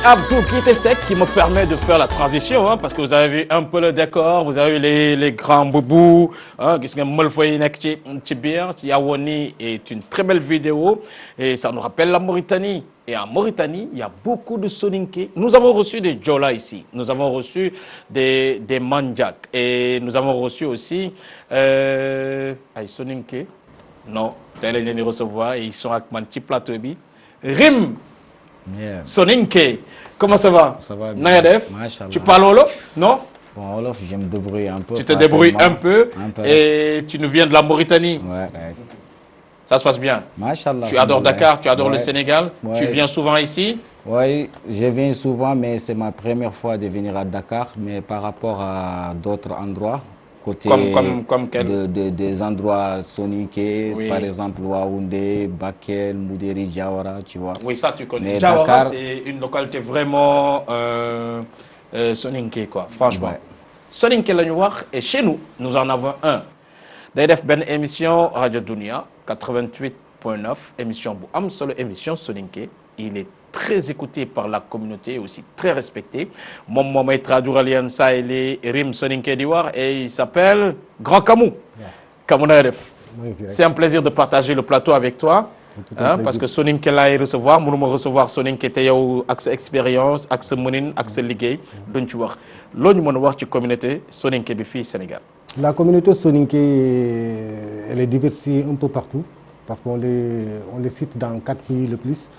Abdou Kitesek qui me permet de faire la transition, hein, parce que vous avez vu un peu le décor, vous avez vu les grands boubous, Yawoni est une très belle vidéo et ça nous rappelle la Mauritanie. Et en Mauritanie, il y a beaucoup de Soninké. Nous avons reçu des Djola ici, nous avons reçu des Mandjak et nous avons reçu aussi Soninké. Non, d'aller les recevoir et ils sont avec mon petit plateau. Rim. Yeah. Soninké, comment ça va? Ça va bien. Nayadef, tu parles Wolof, non? Bon, Wolof, je me débrouille un peu. Tu te débrouilles un peu, peu. Et tu nous viens de la Mauritanie. Ouais. Ça se passe bien. Machallah. Tu adores Dakar, tu adores le Sénégal. Ouais. Tu viens souvent ici? Oui, je viens souvent, mais c'est ma première fois de venir à Dakar. Mais par rapport à d'autres endroits, côté comme quel? des endroits soninké, Oui. par exemple Waoundé, Bakel, Moudéri, Diawara, tu vois. Oui, ça tu connais. Mais Diawara, Dakar, c'est une localité vraiment soninké, quoi, franchement. Ouais. Soninké la ñu wax, et chez nous, nous en avons un. Day def benn émission Radio Dunia 88.9, émission bu am solo, émission soninké. Il est très écouté par la communauté, aussi très respecté. Mon moment est traduire l'Alliance Saheli, Rim Soninké Diwar, et il s'appelle Grand Kamou. Kamou Naïref. C'est un plaisir de partager le plateau avec toi. Hein, parce que Soninké l'a recevoir, nous me recevoir Soninké te yow ak sa expérience, ak sa mënin, ak sa liggéey duñ ci wax. Lo ñu mëna wax ci communauté Soninké bi fi Sénégal. La communauté soninké, elle est diversifiée un peu partout parce qu'on les cite dans 4 pays le plus.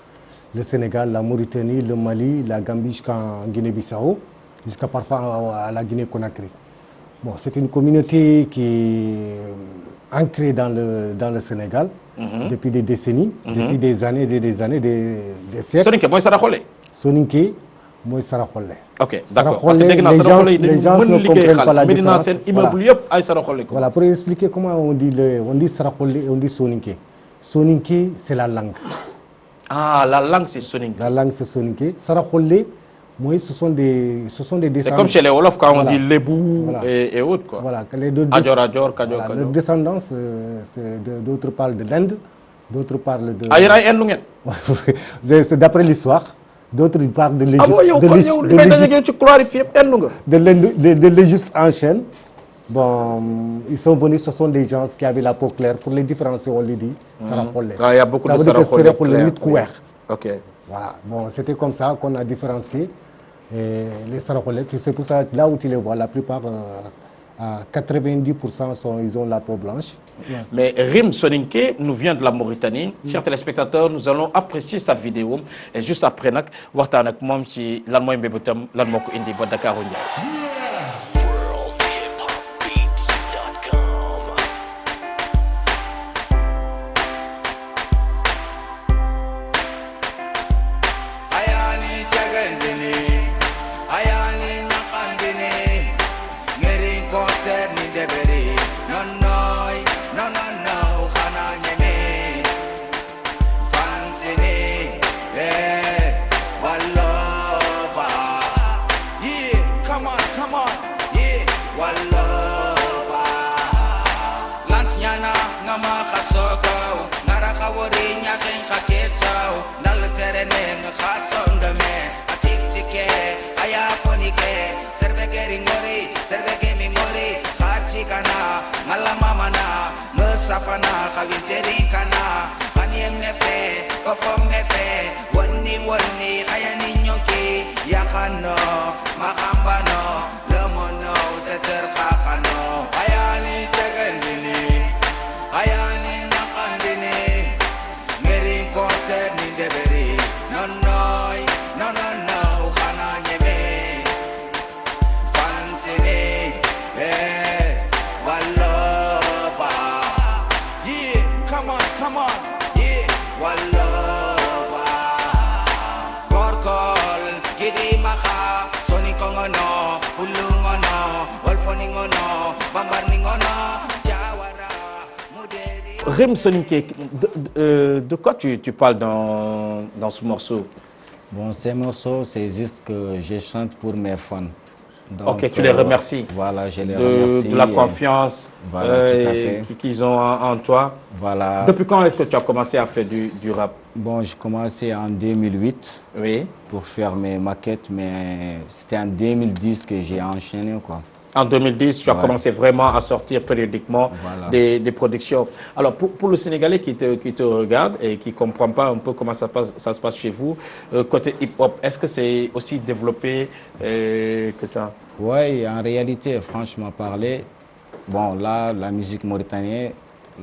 Le Sénégal, la Mauritanie, le Mali, la Gambie jusqu'en Guinée-Bissau, jusqu'à parfois à la Guinée-Conakry. Bon, c'est une communauté qui est ancrée dans le Sénégal depuis des décennies, depuis des années et des années, des siècles. Soninké mooy Saraxolé. Soninké mooy Saraxolé. Ok, d'accord. Parce que les gens ne comprennent pas la différence. Voilà, pour expliquer comment on dit Saraxolé et on dit Soninké. Soninké, c'est la langue. Ah, la langue c'est Soninké. La langue c'est Soninké. Saraxolé, moi, ce sont des descendants. C'est comme chez les Wolof quand Voilà. on dit Lebou Voilà. et autres, quoi. Voilà, que les deux Adjor, Kajor, voilà, Kajor. leurs descendants, d'autres parlent de l'Inde, d'autres parlent de... Ah, yéen ay Inde ngeen. C'est d'après l'histoire. D'autres parlent de Ah bon, yow kon yow li ngay daje ci couloir yi fi yëpp Inde nga. de l'Égypte ancienne. Bon, ils sont venus, ce sont des gens qui avaient la peau claire. Pour les différencier, on les dit Saraxolé. Ah, il y a beaucoup ça de veut dire que Saraxolé Saraxolé clair. nit ku weex. Ok. Voilà, bon, c'était comme ça qu'on a différencié les Saraxolé. C'est pour ça que là où tu les vois, la plupart, à 90%, ils ont la peau blanche. Mais Rim Soninké nous vient de la Mauritanie. Chers téléspectateurs, nous allons apprécier sa vidéo. Et juste après, nak, waxtaan ak moom ci lan mooy mbébétam, lan moo ko indi ba Dakar Ndiaye. Rim Soninké, de quoi tu parles dans ce morceau? Bon, ces morceaux, c'est juste que je chante pour mes fans. Donc, ok, tu les remercies voilà, je les remercie. de la confiance Voilà, tout à fait. qu'ils ont en toi. Voilà. Depuis quand est-ce que tu as commencé à faire du rap? Bon, j'ai commencé en 2008 Oui. pour faire mes maquettes, mais c'était en 2010 que j'ai enchaîné, quoi. En 2010, tu as Ouais. commencé vraiment à sortir périodiquement Voilà. des productions. Alors, pour le Sénégalais qui te regarde et qui ne comprend pas un peu comment ça se passe chez vous, côté hip-hop, est-ce que c'est aussi développé que ça? Oui, en réalité, franchement parler, bon, là, la musique mauritanienne,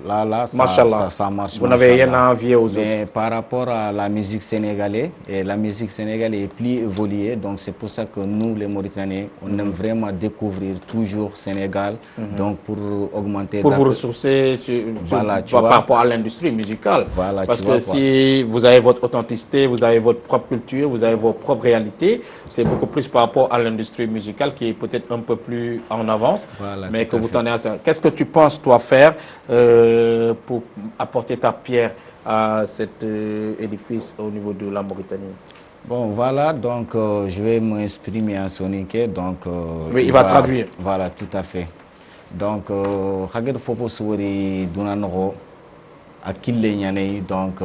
là, Machallah. ça marche. Vous n'avez rien machallah. à envier aux autres. Mais par rapport à la musique sénégalaise, et la musique sénégalaise est plus évoluée, donc c'est pour ça que nous, les Mauritaniens, on aime vraiment découvrir toujours Sénégal, donc pour augmenter... Pour vous ressourcer Voilà, tu par vois. rapport à l'industrie musicale. Voilà, Parce tu que vois, si vous avez votre authenticité, vous avez votre propre culture, vous avez vos propres réalités, c'est beaucoup plus par rapport à l'industrie musicale qui est peut-être un peu plus en avance, Voilà, mais tout que à vous fait. tenez à ça. Qu'est-ce que tu penses, toi, faire pour apporter ta pierre à cet édifice au niveau de la Mauritanie? Bon, voilà, donc je vais m'exprimer en soninké, donc... Oui, il va traduire. Voilà, tout à fait. Donc, Khager Fopo Souri Dunanogo, à Kille Nyane, donc,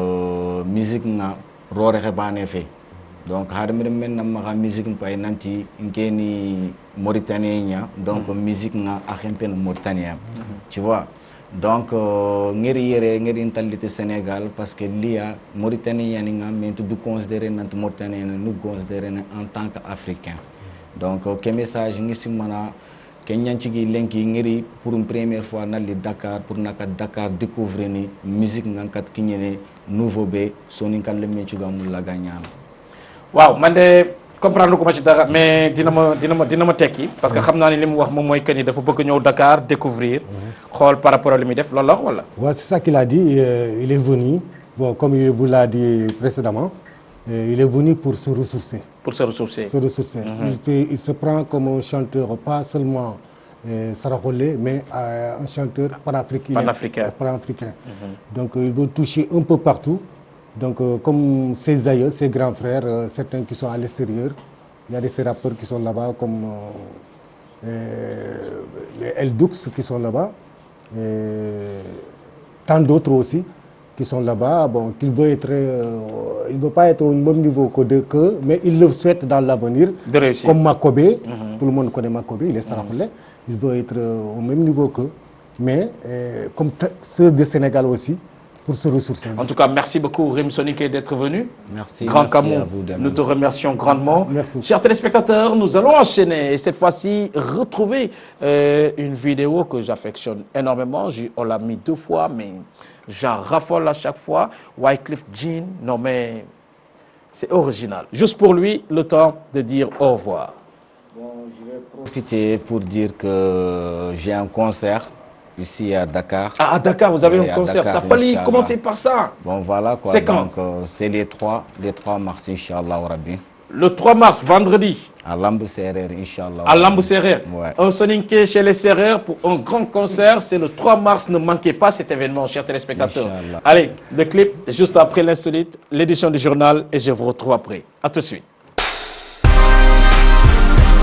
musique na Rore Rebane fait. Donc, Harmir men na musique pa nanti, nkeni Mauritanien, donc, musique na Argentine Mauritanien. Tu vois? Donc, ngeri yere ngeri intalité Sénégal parce que l'IA Mauritanie nga mais du considérer notre Mauritanie nous considérer en tant qu'Africain. Donc, quel message ngi simana Kenyan ci lenki ngeri pour une première fois dans le Dakar pour naka Dakar découvrir ni musique nga kat kinyene nouveau be soninka le mechu gamul la gagnal. Waaw, man de comprendre ko ma ci dara mais dina ma tekki parce que xam naa ne li mu wax moom mooy que ni dafa bëgg ñëw Dakar découvrir xool par rapport à li muy def loolu la wala. Ouais, c'est ça qu'il a dit. Il est venu, bon, comme il vous l'a dit précédemment, il est venu pour se ressourcer. Pour se ressourcer. Se ressourcer. Il se prend comme un chanteur, pas seulement saraholais, mais un chanteur panafricain. Panafricain. Donc il veut toucher un peu partout. Donc comme ses aïeux, ses grands frères, certains qui sont à l'extérieur, il y a des rappeurs qui sont là-bas comme les Eldux qui sont là-bas, tant d'autres aussi qui sont là-bas. Bon, il veut pas être au même niveau qu'eux, mais il le souhaite dans l'avenir. De réussir. Comme Makobé, tout le monde connaît Makobé, il est saraholais, il veut être au même niveau qu'eux, mais comme ceux du Sénégal aussi, pour se ressourcer. En tout cas, merci beaucoup Rim Soniké d'être venu. Merci. Grand merci Camon, à vous, nous te remercions grandement. Merci. Chers téléspectateurs, nous allons enchaîner et cette fois-ci retrouver une vidéo que j'affectionne énormément. On l'a mis 2 fois, mais j'en raffole à chaque fois. Wyclef Jean, non mais c'est original. Juste pour lui, le temps de dire au revoir. Bon, je vais profiter pour dire que j'ai un concert ici à Dakar. Ah, à Dakar, vous avez Oui, un à concert. Dakar, Ça fallait Inch'Allah. commencer par ça. Bon, voilà quoi. C'est quand? Donc, c'est les 3 mars, Inch'Allah, au Rabbi. Le 3 mars, vendredi, À Lambe Serrer, Inch'Allah. à Lambou Serrer. Ouais. Un Soninké chez les Serrères pour un grand concert. C'est le 3 mars. Ne manquez pas cet événement, chers téléspectateurs. Inch'Allah. Allez, le clip juste après l'insolite, l'édition du journal et je vous retrouve après. À tout de suite.